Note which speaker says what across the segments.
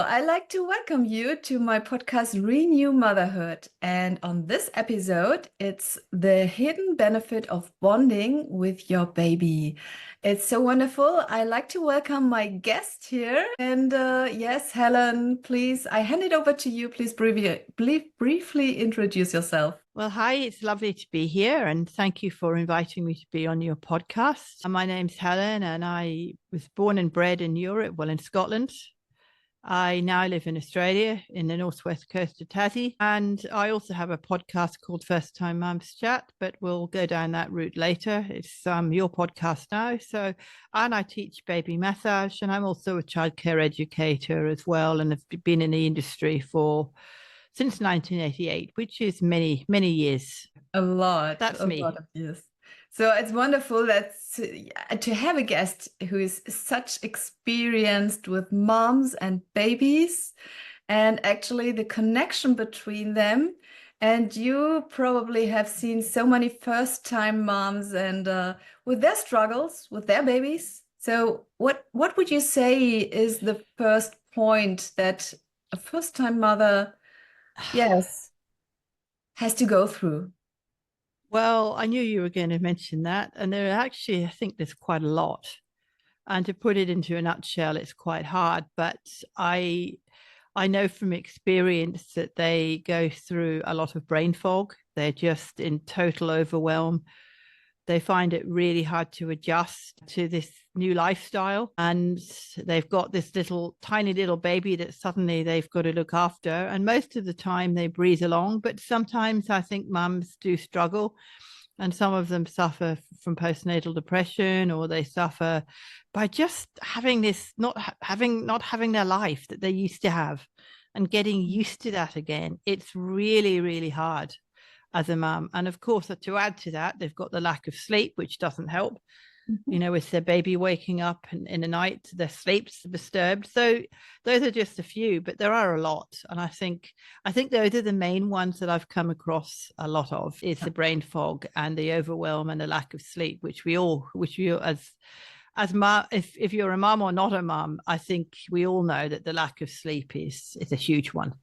Speaker 1: I'd like to welcome you to my podcast, Renew Motherhood. And on this episode, it's the hidden benefit of bonding with your baby. It's so wonderful. I'd like to welcome my guest here. And yes, Helen, please, I hand it over to you. Please briefly introduce yourself.
Speaker 2: Well, hi, it's lovely to be here, and thank you for inviting me to be on your podcast. My name's Helen, and I was born and bred in Europe, well, in Scotland. I now live in Australia, in the northwest coast of Tassie, and I also have a podcast called First Time Mums Chat, but we'll go down that route later. It's your podcast now. And I teach baby massage, and I'm also a childcare educator as well, and have been in the industry since 1988, which is many, many years. That's
Speaker 1: A
Speaker 2: me.
Speaker 1: lot of years. So it's wonderful to have a guest who is such experienced with moms and babies and actually the connection between them. And you probably have seen so many first-time moms and with their struggles, with their babies. So what would you say is the first point that a first-time mother, yes, has to go through?
Speaker 2: Well, I knew you were going to mention that. And there are actually, I think there's quite a lot. And to put it into a nutshell, it's quite hard. But I know from experience that they go through a lot of brain fog. They're just in total overwhelm. They find it really hard to adjust to this new lifestyle. And they've got this tiny little baby that suddenly they've got to look after. And most of the time they breeze along. But sometimes I think mums do struggle. And some of them suffer from postnatal depression, or they suffer by just having this, not having their life that they used to have and getting used to that again. It's really, really hard as a mum. And of course, to add to that, they've got the lack of sleep, which doesn't help. With their baby waking up in the night, their sleep's disturbed. So those are just a few, but there are a lot. And I think those are the main ones that I've come across a lot of, is the brain fog and the overwhelm and the lack of sleep, which we as mom, if you're a mum or not a mum, I think we all know that the lack of sleep is a huge one.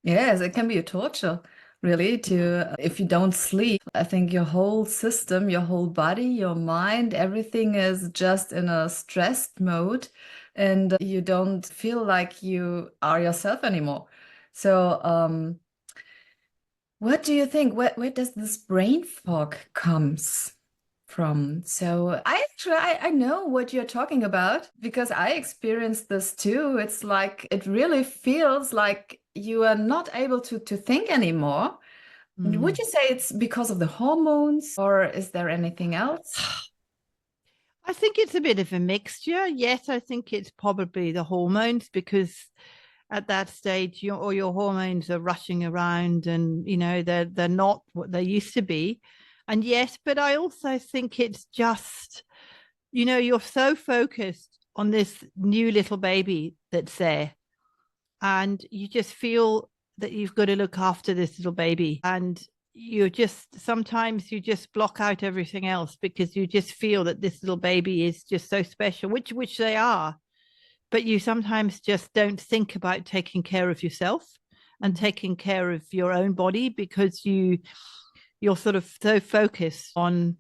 Speaker 1: Yes, it can be a torture, really, to if you don't sleep. I think your whole system, your whole body, your mind, everything is just in a stressed mode, and you don't feel like you are yourself anymore. So, what do you think? Where does this brain fog comes from? So I know what you're talking about because I experienced this too. It's like it really feels like you are not able to think anymore. Would you say it's because of the hormones or is there anything else?
Speaker 2: I think it's a bit of a mixture. Yes, I think it's probably the hormones, because at that stage all your hormones are rushing around, and they're not what they used to be. And yes, but I also think it's just, you're so focused on this new little baby that's there, and you just feel that you've got to look after this little baby, and sometimes you just block out everything else because you just feel that this little baby is just so special, which they are. But you sometimes just don't think about taking care of yourself and taking care of your own body, because you're sort of so focused on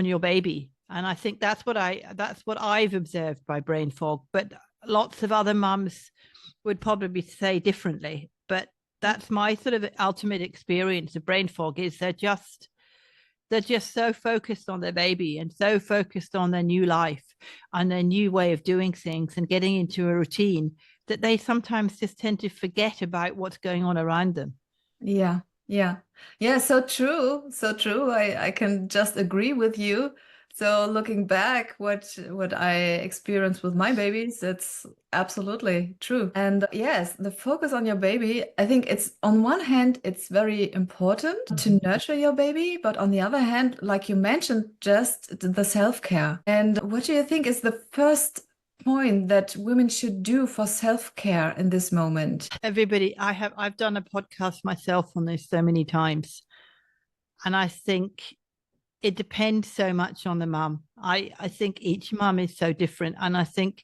Speaker 2: your baby. And I think that's what I've observed by brain fog. But lots of other mums would probably say differently. But that's my sort of ultimate experience of brain fog, is they're just so focused on their baby and so focused on their new life and their new way of doing things and getting into a routine, that they sometimes just tend to forget about what's going on around them.
Speaker 1: Yeah, yeah, yeah. So true, so true. I can just agree with you. So looking back, what I experienced with my babies, it's absolutely true. And yes, the focus on your baby, I think it's on one hand, it's very important to nurture your baby, but on the other hand, like you mentioned, just the self-care. And what do you think is the first point that women should do for self-care in this moment?
Speaker 2: I've done a podcast myself on this so many times, and I think it depends so much on the mum. I think each mum is so different, and I think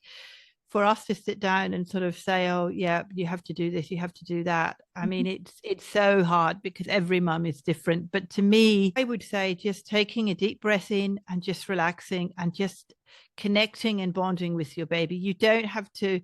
Speaker 2: for us to sit down and sort of say, oh yeah, you have to do this, you have to do that. I mean, it's so hard because every mum is different. But to me, I would say just taking a deep breath in and just relaxing and just connecting and bonding with your baby. You don't have to,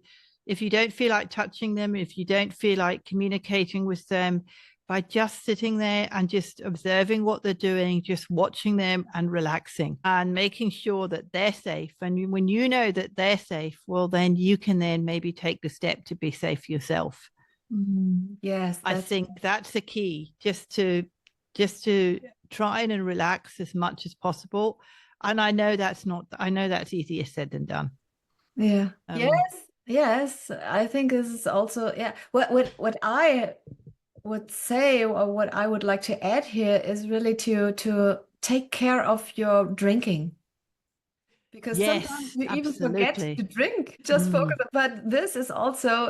Speaker 2: if you don't feel like touching them, if you don't feel like communicating with them, by just sitting there and just observing what they're doing, just watching them and relaxing and making sure that they're safe. And when you know that they're safe, well, then you can then maybe take the step to be safe yourself.
Speaker 1: Yes,
Speaker 2: I think that's the key, just to try and relax as much as possible. And I know that's easier said than done.
Speaker 1: yeah. Yes. I think this is also, yeah. What I would say, or what I would like to add here, is really to take care of your drinking. Because sometimes
Speaker 2: Yes,
Speaker 1: you even forget to
Speaker 2: absolutely.
Speaker 1: drink, just focus. But this is also,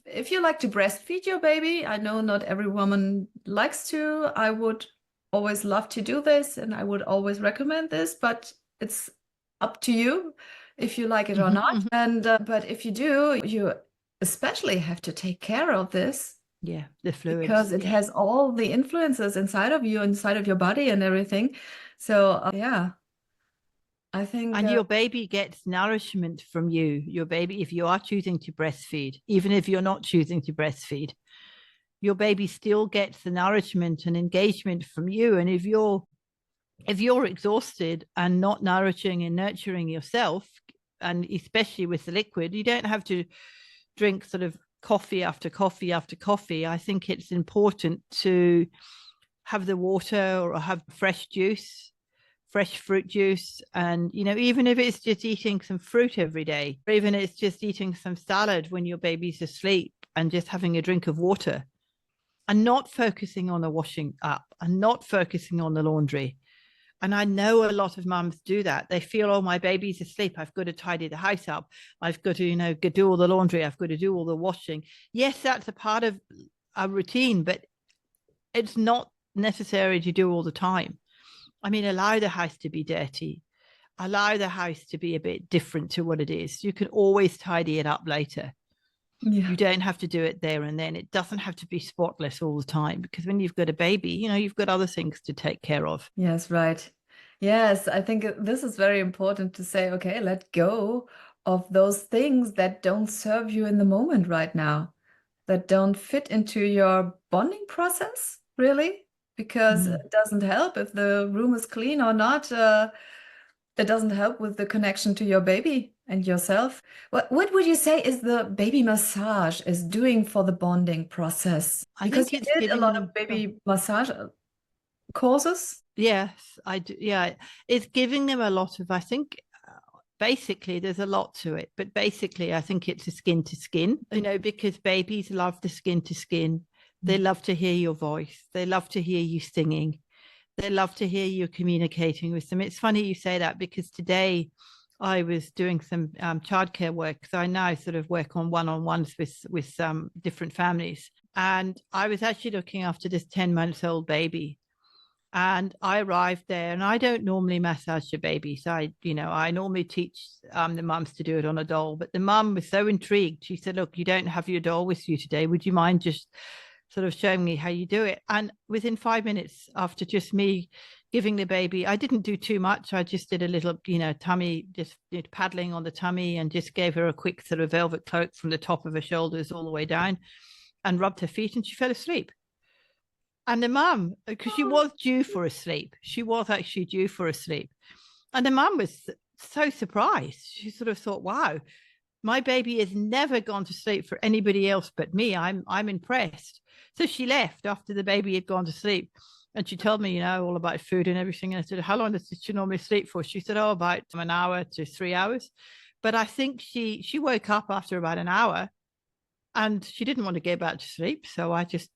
Speaker 1: if you like to breastfeed your baby, I know not every woman likes to. I would always love to do this, and I would always recommend this, but it's up to you if you like it or not. And but if you do, you especially have to take care of this
Speaker 2: Yeah, the
Speaker 1: because
Speaker 2: fluids.
Speaker 1: it
Speaker 2: Yeah.
Speaker 1: has all the influences inside of you, inside of your body and everything. So yeah, I think
Speaker 2: And your baby gets nourishment from you. Your baby, if you are choosing to breastfeed, even if you're not choosing to breastfeed, your baby still gets the nourishment and engagement from you. And if you're exhausted and not nourishing and nurturing yourself, and especially with the liquid, you don't have to drink sort of coffee after coffee after coffee. I think it's important to have the water or have fresh juice, fresh fruit juice. And, even if it's just eating some fruit every day, or even it's just eating some salad when your baby's asleep and just having a drink of water and not focusing on the washing up and not focusing on the laundry. And I know a lot of mums do that. They feel, oh, my baby's asleep. I've got to tidy the house up. I've got to, do all the laundry. I've got to do all the washing. Yes, that's a part of a routine, but it's not necessary to do all the time. I mean, allow the house to be dirty. Allow the house to be a bit different to what it is. You can always tidy it up later.
Speaker 1: yeah.
Speaker 2: You don't have to do it there and then. It doesn't have to be spotless all the time because when you've got a baby, you've got other things to take care of.
Speaker 1: Yes, right. Yes, I think this is very important to say, okay, let go of those things that don't serve you in the moment right now, that don't fit into your bonding process, really, because it doesn't help if the room is clean or not. It doesn't help with the connection to your baby and yourself. What would you say is the baby massage is doing for the bonding process?
Speaker 2: I
Speaker 1: Because
Speaker 2: think
Speaker 1: you
Speaker 2: it's
Speaker 1: did a
Speaker 2: giving
Speaker 1: lot of
Speaker 2: them.
Speaker 1: baby massage courses.
Speaker 2: Yes, I do. Yeah, it's giving them a lot of, I think, basically, there's a lot to it, but basically, I think it's a skin to skin, because babies love the skin to skin. They love to hear your voice. They love to hear you singing. They love to hear you communicating with them. It's funny you say that because today I was doing some childcare work. So I now sort of work on one-on-ones with some different families. And I was actually looking after this 10-month-old baby. And I arrived there, and I don't normally massage the babies. I normally teach the mums to do it on a doll. But the mum was so intrigued. She said, "Look, you don't have your doll with you today. Would you mind just sort of showing me how you do it?" And within 5 minutes, after just me giving the baby, I didn't do too much. I just did a little, tummy, just paddling on the tummy, and just gave her a quick sort of velvet cloak from the top of her shoulders all the way down, and rubbed her feet, and she fell asleep. And the mum, because she was due for a sleep, she was actually due for a sleep. And the mum was so surprised. She sort of thought, wow, my baby has never gone to sleep for anybody else but me. I'm impressed. So she left after the baby had gone to sleep. And she told me, all about food and everything. And I said, how long does she normally sleep for? She said, oh, about an hour to 3 hours. But I think she woke up after about an hour and she didn't want to go back to sleep. So I just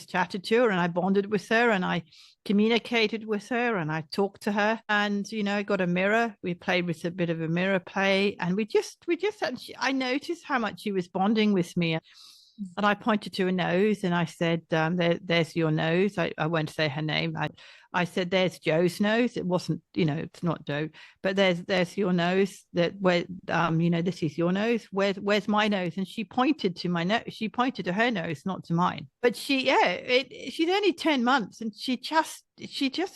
Speaker 2: chatted to her and I bonded with her and I communicated with her and I talked to her and I got a mirror. We played with a bit of a mirror play and we just I noticed how much she was bonding with me. And I pointed to her nose and I said, there's your nose. I won't say her name. I said, there's Joe's nose. It wasn't, it's not Joe, but there's your nose. That where, this is your nose. Where's my nose? And she pointed to my nose. She pointed to her nose, not to mine. But she's only 10 months, and she just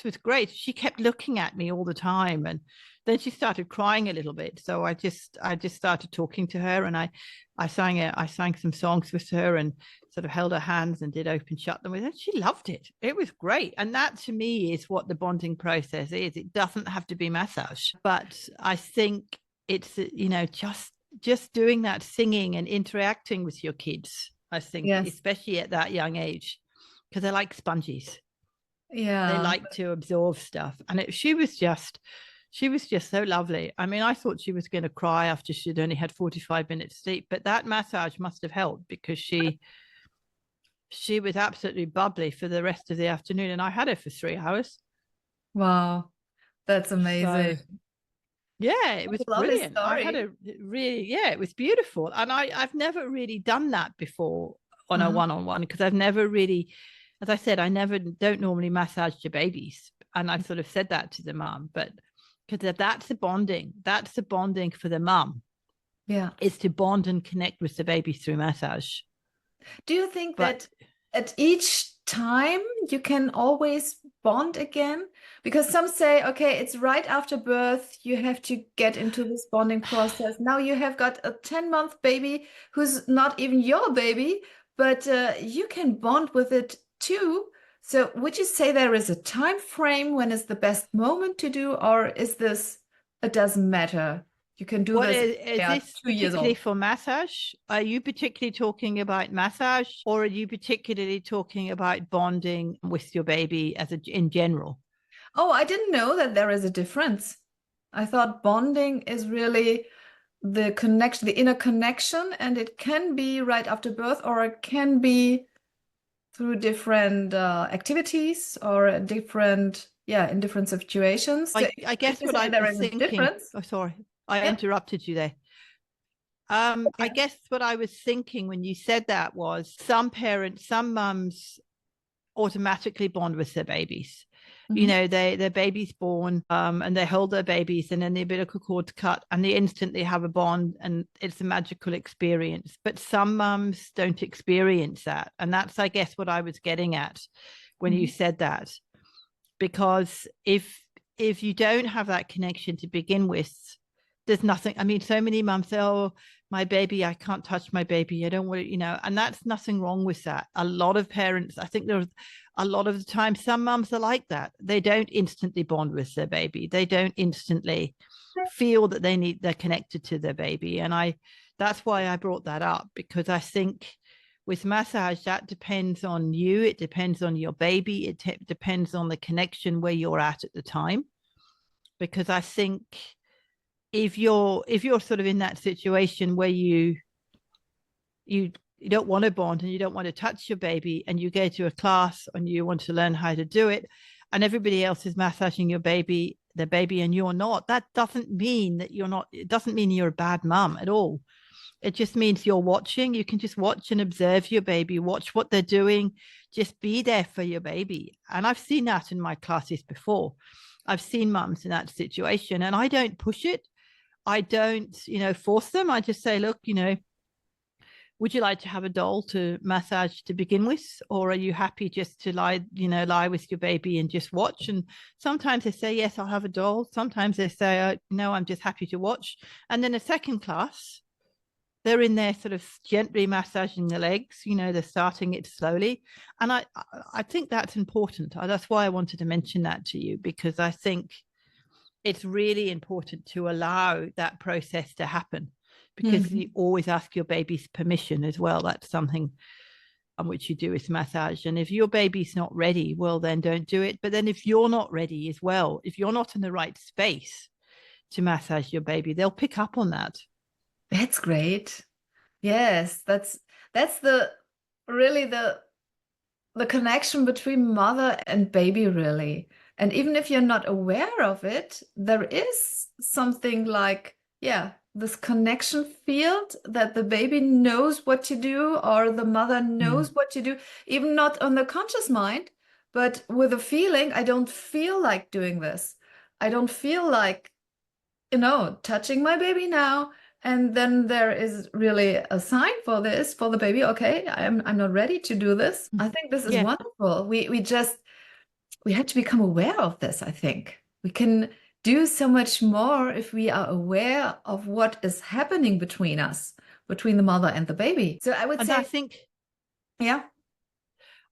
Speaker 2: was great. She kept looking at me all the time, and then she started crying a little bit. So I just started talking to her, and I sang some songs with her and sort of held her hands and did open shut them with her. She loved it. It was great. And that to me is what the bonding process is. It doesn't have to be massage, but I think it's, just doing that, singing and interacting with your kids, I think,
Speaker 1: Yes.
Speaker 2: especially at that young age, because they're like sponges.
Speaker 1: Yeah.
Speaker 2: They like to absorb stuff. And she was just so lovely. I mean, I thought she was going to cry after she'd only had 45 minutes sleep, but that massage must have helped, because she was absolutely bubbly for the rest of the afternoon, and I had her for 3 hours.
Speaker 1: Wow. That's amazing.
Speaker 2: So, yeah, it was
Speaker 1: Lovely
Speaker 2: brilliant.
Speaker 1: story.
Speaker 2: I had a really, it was beautiful. And I've never really done that before on a one-on-one, because I've never really, as I said, don't normally massage your babies. And I sort of said that to the mom, but because that's the bonding for the mom.
Speaker 1: Yeah.
Speaker 2: Is to bond and connect with the baby through massage.
Speaker 1: Do you think that at each time you can always bond again? Because some say, okay, it's right after birth, you have to get into this bonding process. Now you have got a 10-month baby who's not even your baby, but you can bond with it too. So would you say there is a time frame when is the best moment to do, or is this, it doesn't matter? You can do this.
Speaker 2: Is this particularly for massage? Are you particularly talking about massage, or are you particularly talking about bonding with your baby in general?
Speaker 1: Oh, I didn't know that there is a difference. I thought bonding is really the connection, the inner connection, and it can be right after birth, or it can be through different activities or different, in different situations. So
Speaker 2: I guess what I was thinking. Oh, sorry. I interrupted you there. I guess what I was thinking when you said that was some mums automatically bond with their babies. Their baby's born, and they hold their babies, and then the umbilical cord's cut, and they instantly have a bond, and it's a magical experience. But some mums don't experience that, and that's, I guess, what I was getting at when you said that. Because if you don't have that connection to begin with, there's nothing. I mean, so many mums say, oh, my baby, I can't touch my baby. I don't want to, and that's nothing wrong with that. A lot of parents, I think there's a lot of the time, some mums are like that. They don't instantly bond with their baby. They don't instantly feel that they're connected to their baby. And that's why I brought that up, because I think with massage, that depends on you. It depends on your baby. It depends on the connection where you're at the time. Because I think if you're sort of in that situation where you don't want to bond and you don't want to touch your baby, and you go to a class and you want to learn how to do it, and everybody else is massaging their baby and you're not, that doesn't mean that you're not. It doesn't mean you're a bad mum at all. It just means you're watching. You can just watch and observe your baby, watch what they're doing, just be there for your baby. And I've seen that in my classes before. I've seen mums in that situation, and I don't push it. I don't, force them. I just say, look, would you like to have a doll to massage to begin with? Or are you happy just to lie with your baby and just watch? And sometimes they say, yes, I'll have a doll. Sometimes they say, no, I'm just happy to watch. And then a second class, they're in there sort of gently massaging the legs, they're starting it slowly. And I think that's important. That's why I wanted to mention that to you, because I think it's really important to allow that process to happen, because you always ask your baby's permission as well. That's something on which you do with massage. And if your baby's not ready, well, then don't do it. But then if you're not ready as well, if you're not in the right space to massage your baby, they'll pick up on that.
Speaker 1: That's great. Yes, that's really the connection between mother and baby, really. And even if you're not aware of it, there is something like, yeah, this connection field that the baby knows what to do or the mother
Speaker 2: Mm.
Speaker 1: knows what to do, even not on the conscious mind, but with a feeling, I don't feel like doing this. I don't feel like, touching my baby now. And then there is really a sign for this for the baby. Okay, I'm not ready to do this. I think this is
Speaker 2: Yeah.
Speaker 1: wonderful. We have to become aware of this, I think. We can do so much more if we are aware of what is happening between us, between the mother and the baby. So I would
Speaker 2: And
Speaker 1: say, yeah.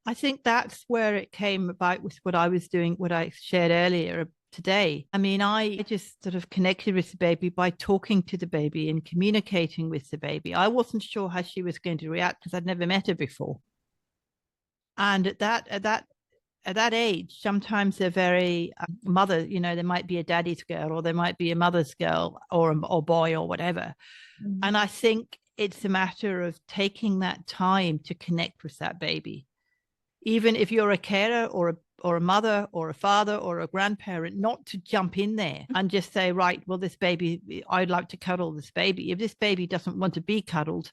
Speaker 2: I think that's where it came about with what I was doing, what I shared earlier today. I mean, I just sort of connected with the baby by talking to the baby and communicating with the baby. I wasn't sure how she was going to react because I'd never met her before. And at that age, sometimes they're very mother, there might be a daddy's girl or there might be a mother's girl or boy or whatever.
Speaker 1: Mhm.
Speaker 2: And I think it's a matter of taking that time to connect with that baby. Even if you're a carer or a mother or a father or a grandparent, not to jump in there and just say, right, well, this baby, I'd like to cuddle this baby. If this baby doesn't want to be cuddled,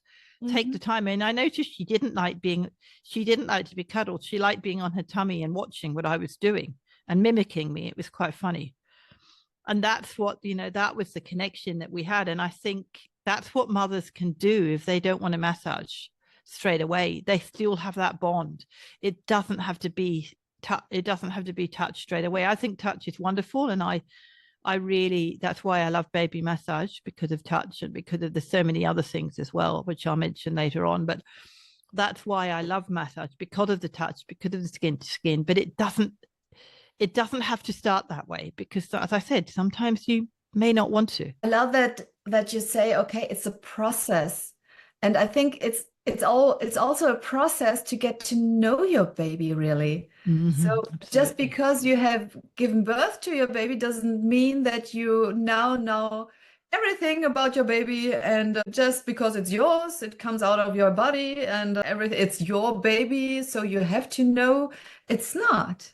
Speaker 2: take the
Speaker 1: Mhm.
Speaker 2: time. And I noticed she didn't like to be cuddled. She liked being on her tummy and watching what I was doing and mimicking me. It was quite funny. And that's what, that was the connection that we had. And I think that's what mothers can do if they don't want a massage straight away. They still have that bond. It doesn't have to be it doesn't have to be touch straight away. I think touch is wonderful, and I really, that's why I love baby massage, because of touch and because of there's so many other things as well, which I'll mention later on. But that's why I love massage, because of the touch, because of the skin to skin. But it doesn't have to start that way, because as I said, sometimes you may not want to.
Speaker 1: I love that you say, okay, it's a process. And I think it's also a process to get to know your baby really. So
Speaker 2: Mm-hmm,
Speaker 1: just
Speaker 2: absolutely.
Speaker 1: because you have given birth to your baby doesn't mean that you now know everything about your baby, and just because it's yours, it comes out of your body and everything, it's your baby, so you have to know. It's not.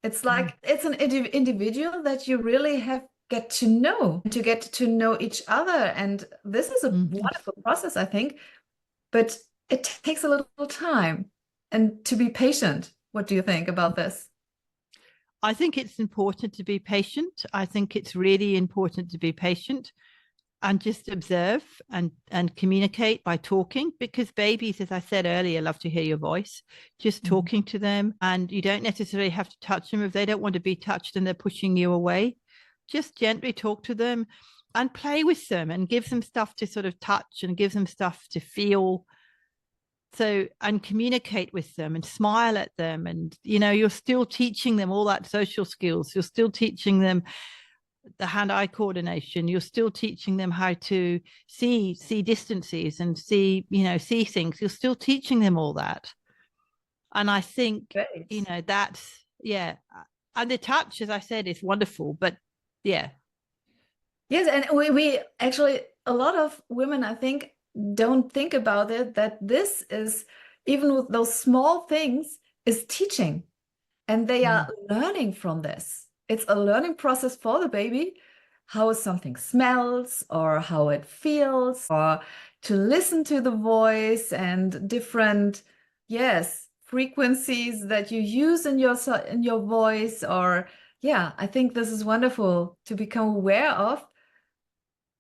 Speaker 1: It's
Speaker 2: Mm.
Speaker 1: like it's an individual that you really have get to get to know each other. And this is a
Speaker 2: Mm.
Speaker 1: wonderful process, I think, but it takes a little time and to be patient. What do you think about this?
Speaker 2: I think it's important to be patient. I think it's really important to be patient and just observe and communicate by talking, because babies, as I said earlier, love to hear your voice. Just
Speaker 1: Mhm.
Speaker 2: talking to them, and you don't necessarily have to touch them if they don't want to be touched and they're pushing you away. Just gently talk to them and play with them and give them stuff to sort of touch and give them stuff to feel. So, and communicate with them and smile at them, and you're still teaching them all that social skills. You're still teaching them the hand-eye coordination. You're still teaching them how to see distances and see things. You're still teaching them all that. And I think
Speaker 1: Great.
Speaker 2: that's, yeah. And the touch, as I said, is wonderful, but yeah.
Speaker 1: Yes, and we actually, a lot of women, I think, don't think about it, that this is, even with those small things, is teaching. And they are
Speaker 2: Mm.
Speaker 1: learning from this. It's a learning process for the baby, how something smells or how it feels, or to listen to the voice and different, yes, frequencies that you use in your voice. Or yeah, I think this is wonderful to become aware of.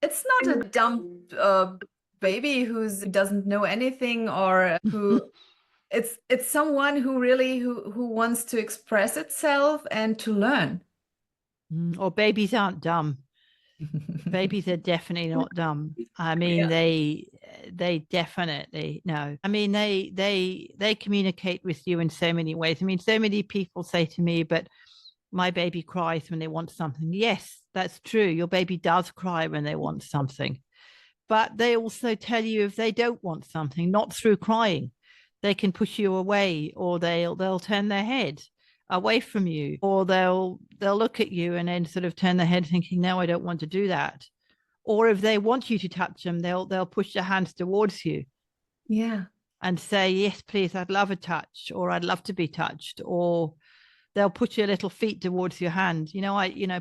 Speaker 1: It's not a dumb baby who doesn't know anything, or who it's someone who really who wants to express itself and to learn.
Speaker 2: Or babies aren't dumb. Babies are definitely not dumb. I mean,
Speaker 1: Yeah.
Speaker 2: they definitely no. I mean, they communicate with you in so many ways. I mean, so many people say to me, but my baby cries when they want something. Yes, that's true. Your baby does cry when they want something. But they also tell you if they don't want something, not through crying. They can push you away, or they'll turn their head away from you, or they'll look at you and then sort of turn their head thinking, no, I don't want to do that. Or if they want you to touch them, they'll push their hands towards you
Speaker 1: Yeah.
Speaker 2: and say, yes, please, I'd love a touch, or I'd love to be touched, or they'll put your little feet towards your hand.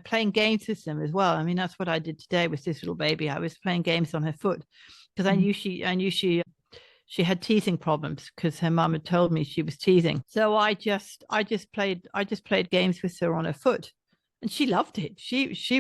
Speaker 2: Playing games with them as well. I mean, that's what I did today with this little baby. I was playing games on her foot because I knew she had teething problems because her mum had told me she was teething. So I just played games with her on her foot, and she loved it. She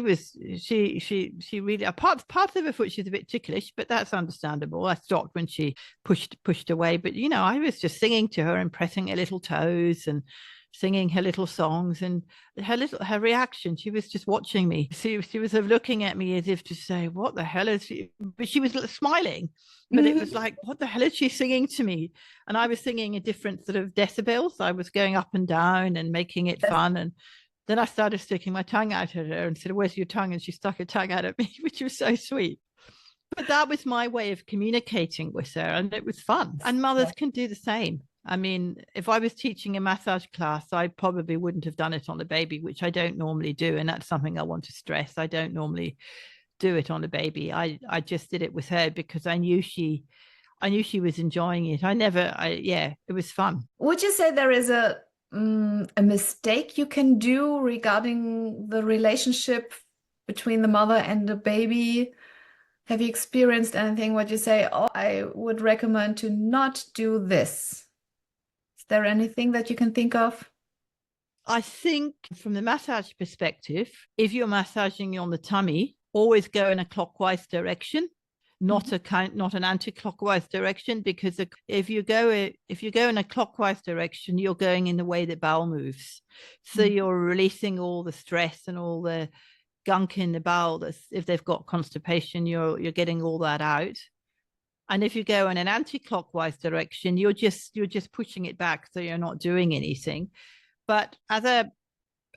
Speaker 2: really, apart parts of her foot she's a bit ticklish, but that's understandable. I stopped when she pushed away, but I was just singing to her and pressing her little toes and singing her little songs, and her reaction, she was just watching me. She was sort of looking at me as if to say, what the hell is she? But she was smiling, but it was like, what the hell is she singing to me? And I was singing a different sort of decibels. I was going up and down and making it fun. And then I started sticking my tongue out at her and said, where's your tongue? And she stuck her tongue out at me, which was so sweet. But that was my way of communicating with her, and it was fun. And mothers can do the same. I mean, if I was teaching a massage class, I probably wouldn't have done it on the baby, which I don't normally do. And that's something I want to stress. I don't normally do it on the baby. I just did it with her because I knew she was enjoying it. It was fun.
Speaker 1: Would you say there is a mistake you can do regarding the relationship between the mother and the baby? Have you experienced anything what you say, oh, I would recommend to not do this? Is there anything that you can think of?
Speaker 2: I think from the massage perspective, if you're massaging on the tummy, always go in a clockwise direction, not an anti-clockwise direction, because if you go in a clockwise direction, you're going in the way that bowel moves. So you're releasing all the stress and all the gunk in the bowel. If they've got constipation, you're getting all that out. And if you go in an anti-clockwise direction, you're just pushing it back, so you're not doing anything. But as a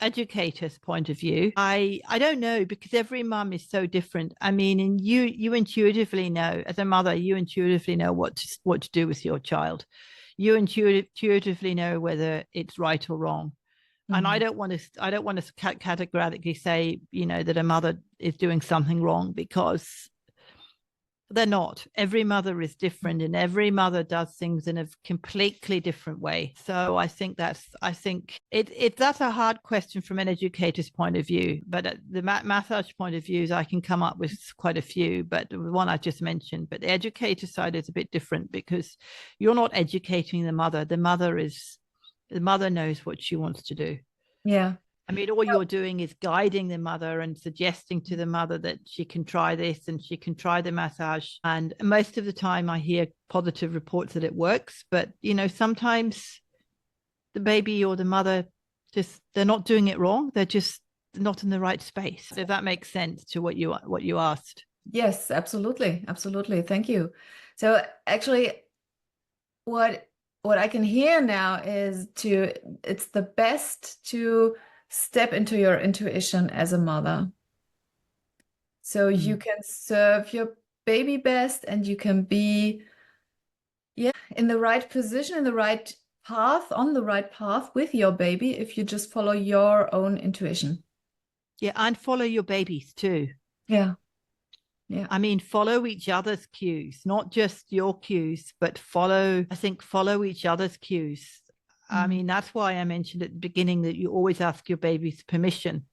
Speaker 2: educator's point of view, I don't know, because every mum is so different. I mean, and you intuitively know, as a mother, you intuitively know what to do with your child. You intuitively know whether it's right or wrong. And I don't want to categorically say, that a mother is doing something wrong, because they're not. Every mother is different, and every mother does things in a completely different way. So I think that's a hard question from an educator's point of view. But the massage point of views, I can come up with quite a few, but the one I just mentioned. But the educator side is a bit different, because you're not educating the mother. The mother knows what she wants to do.
Speaker 1: Yeah.
Speaker 2: I mean, all you're doing is guiding the mother and suggesting to the mother that she can try this and she can try the massage. And most of the time I hear positive reports that it works. But, sometimes the baby or the mother, they're not doing it wrong. They're just not in the right space. If that makes sense to what you asked.
Speaker 1: Yes, absolutely. Absolutely. Thank you. So actually, what I can hear now is it's the best to step into your intuition as a mother. So you can serve your baby best, and you can be, in the right position, in the right path, on the right path with your baby, if you just follow your own intuition.
Speaker 2: Yeah, and follow your babies too.
Speaker 1: Yeah. Yeah.
Speaker 2: I mean, follow each other's cues, not just your cues, but follow each other's cues. I mean, that's why I mentioned at the beginning that you always ask your baby's permission.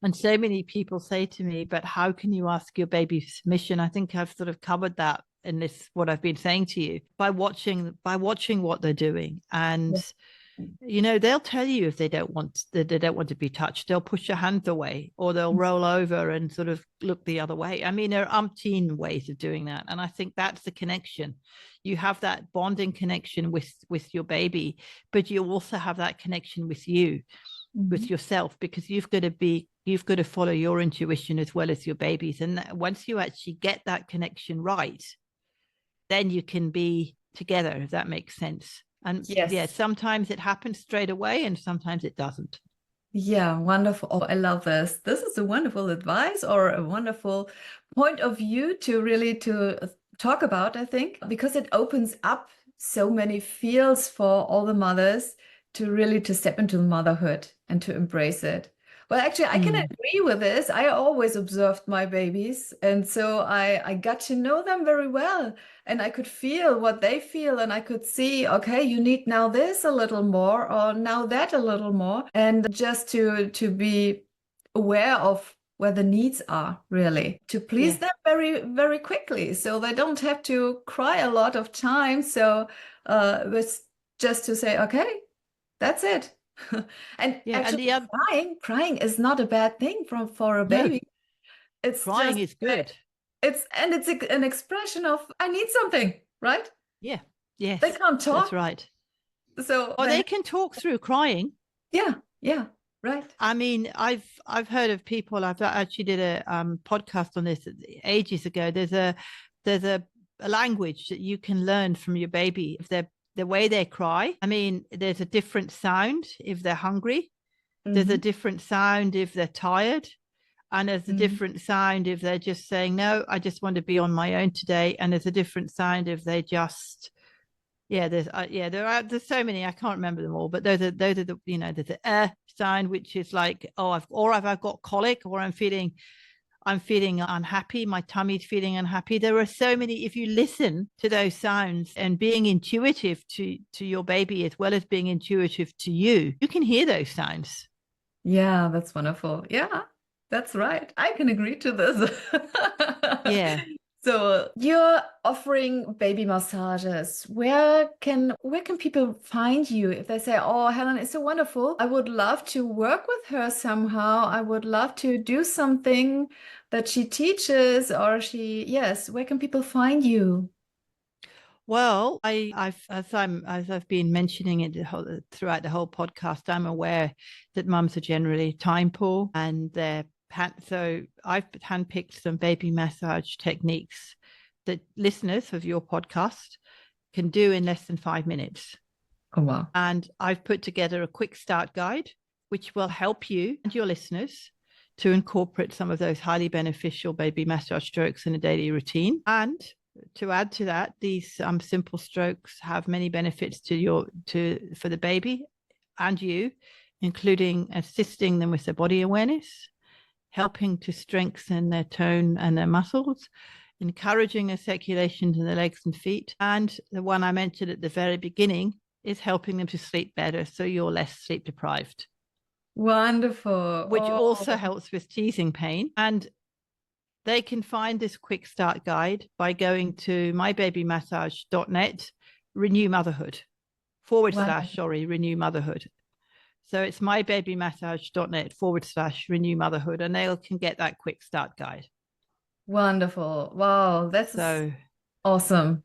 Speaker 2: And so many people say to me, but how can you ask your baby's permission? I think I've sort of covered that in what I've been saying to you, by watching what they're doing. And they'll tell you if they don't want to be touched. They'll push your hands away, or they'll roll over and sort of look the other way. I mean, there are umpteen ways of doing that. And I think that's the connection. You have that bonding connection with your baby, but you also have that connection with you, with yourself, because you've got to follow your intuition as well as your baby's. And once you actually get that connection right, then you can be together, if that makes sense. And sometimes it happens straight away, and sometimes it doesn't.
Speaker 1: Yeah, wonderful. Oh, I love this. This is a wonderful advice, or a wonderful point of view to talk about, I think, because it opens up so many fields for all the mothers to step into motherhood and to embrace it. Well, actually, I can
Speaker 2: Mm.
Speaker 1: agree with this. I always observed my babies, and so I got to know them very well, and I could feel what they feel, and I could see, okay, you need now this a little more, or now that a little more, and just to be aware of where the needs are, really, to please
Speaker 2: Yeah.
Speaker 1: them very, very quickly, so they don't have to cry a lot of time. So it's just to say, okay, that's it. And
Speaker 2: Yeah. And
Speaker 1: actually,
Speaker 2: the other,
Speaker 1: crying is not a bad thing for a
Speaker 2: no,
Speaker 1: baby. It's
Speaker 2: crying
Speaker 1: just
Speaker 2: is good.
Speaker 1: an expression of I need something, right?
Speaker 2: Yeah.
Speaker 1: They
Speaker 2: Yes,
Speaker 1: can't
Speaker 2: that's
Speaker 1: talk,
Speaker 2: right.
Speaker 1: so
Speaker 2: Or they can talk through crying.
Speaker 1: yeah, yeah, right.
Speaker 2: I mean, I've heard of people. I've actually did a podcast on this ages ago. There's a language that you can learn from your baby if they're the way they cry. I mean, there's a different sound if they're hungry. There's a
Speaker 1: Hmm.
Speaker 2: different sound if they're tired, and there's a
Speaker 1: Hmm.
Speaker 2: different sound if they're just saying no, I just want to be on my own today. And there's a different sound if they just there's so many I can't remember them all, but those are the there's a sign which is like I've got colic, or I'm feeling unhappy, my tummy's feeling unhappy. There are so many. If you listen to those sounds and being intuitive to your baby as well as being intuitive to you, you can hear those sounds.
Speaker 1: Yeah, that's wonderful. Yeah, that's right. I can agree to this.
Speaker 2: Yeah.
Speaker 1: So you're offering baby massages. Where can people find you if they say, "Oh, Helen is so wonderful. I would love to work with her somehow. I would love to do something that she teaches or yes, where can people find you?"
Speaker 2: Well, as I've been mentioning it throughout the whole podcast, I'm aware that mums are generally time poor, and so I've handpicked some baby massage techniques that listeners of your podcast can do in less than 5 minutes.
Speaker 1: Oh, wow.
Speaker 2: And I've put together a quick start guide, which will help you and your listeners to incorporate some of those highly beneficial baby massage strokes in a daily routine. And to add to that, these simple strokes have many benefits for the baby and you, including assisting them with their body awareness, helping to strengthen their tone and their muscles, encouraging a circulation to the legs and feet, and the one I mentioned at the very beginning is helping them to sleep better, so you're less sleep deprived,
Speaker 1: Wonderful.
Speaker 2: which also
Speaker 1: Oh,
Speaker 2: helps with teething pain. And they can find this quick start guide by going to mybabymassage.net, renew motherhood, forward slash,
Speaker 1: wow.
Speaker 2: sorry, renew motherhood. So it's mybabymassage.net / renew motherhood, and they can get that quick start guide.
Speaker 1: Wonderful. Wow, that's
Speaker 2: So
Speaker 1: awesome.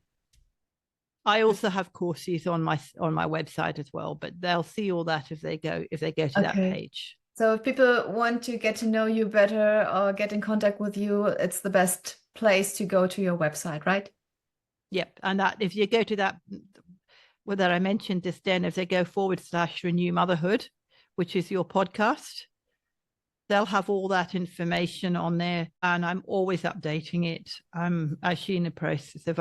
Speaker 2: I also have courses on my website as well, but they'll see all that if they go to that
Speaker 1: Okay.
Speaker 2: page.
Speaker 1: So if people want to get to know you better or get in contact with you, it's the best place to go to your website, right?
Speaker 2: Yep. And that if you go to that, whether I mentioned this then, if they go / renew motherhood, which is your podcast, they'll have all that information on there. And I'm always updating it. I'm actually in the process of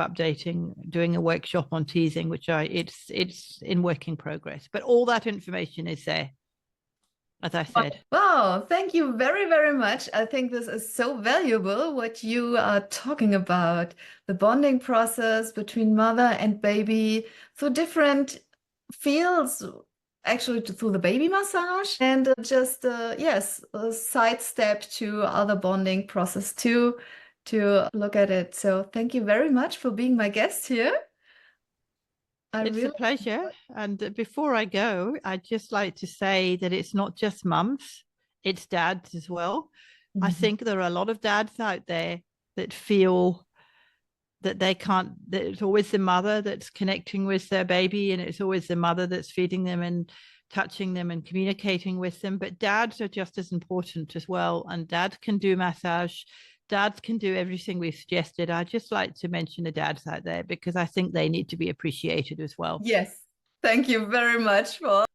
Speaker 2: doing a workshop on teasing, which it's in working progress. But all that information is there, as I said.
Speaker 1: Wow, thank you very, very much. I think this is so valuable what you are talking about, the bonding process between mother and baby through different fields, actually through the baby massage and just yes, a sidestep to other bonding process too, to look at it. So thank you very much for being my guest here. I
Speaker 2: It's a
Speaker 1: really
Speaker 2: pleasure. And before I go, I'd just like to say that it's not just mums, it's dads as well. I
Speaker 1: Mhm.
Speaker 2: think there are a lot of dads out there that feel that they can't, that it's always the mother that's connecting with their baby, and it's always the mother that's feeding them and touching them and communicating with them. But dads are just as important as well. And dads can do massage. Dads can do everything we've suggested. I just like to mention the dads out there because I think they need to be appreciated as well.
Speaker 1: Yes, thank you very much for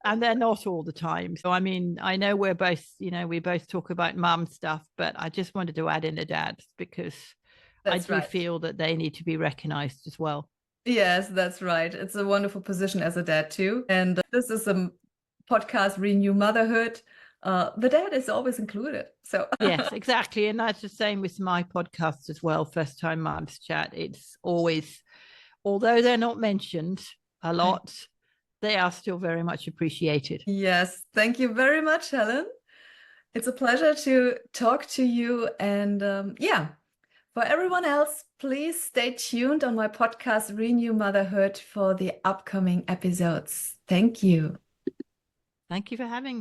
Speaker 2: And they're not all the time. So I mean, I know we both talk about mum stuff, but I just wanted to add in the dads because I
Speaker 1: that's
Speaker 2: do
Speaker 1: right.
Speaker 2: feel that they need to be recognized as well.
Speaker 1: Yes, that's right. It's a wonderful position as a dad too. And this is a podcast Renew Motherhood. the dad is always included. So
Speaker 2: Yes, exactly. And that's the same with my podcast as well, First Time Moms Chat. It's always, although they're not mentioned a lot, they are still very much appreciated.
Speaker 1: yes, thank you very much, Helen. It's a pleasure to talk to you. And yeah, for everyone else, please stay tuned on my podcast, Renew Motherhood, for the upcoming episodes. Thank you.
Speaker 2: Thank you for having me.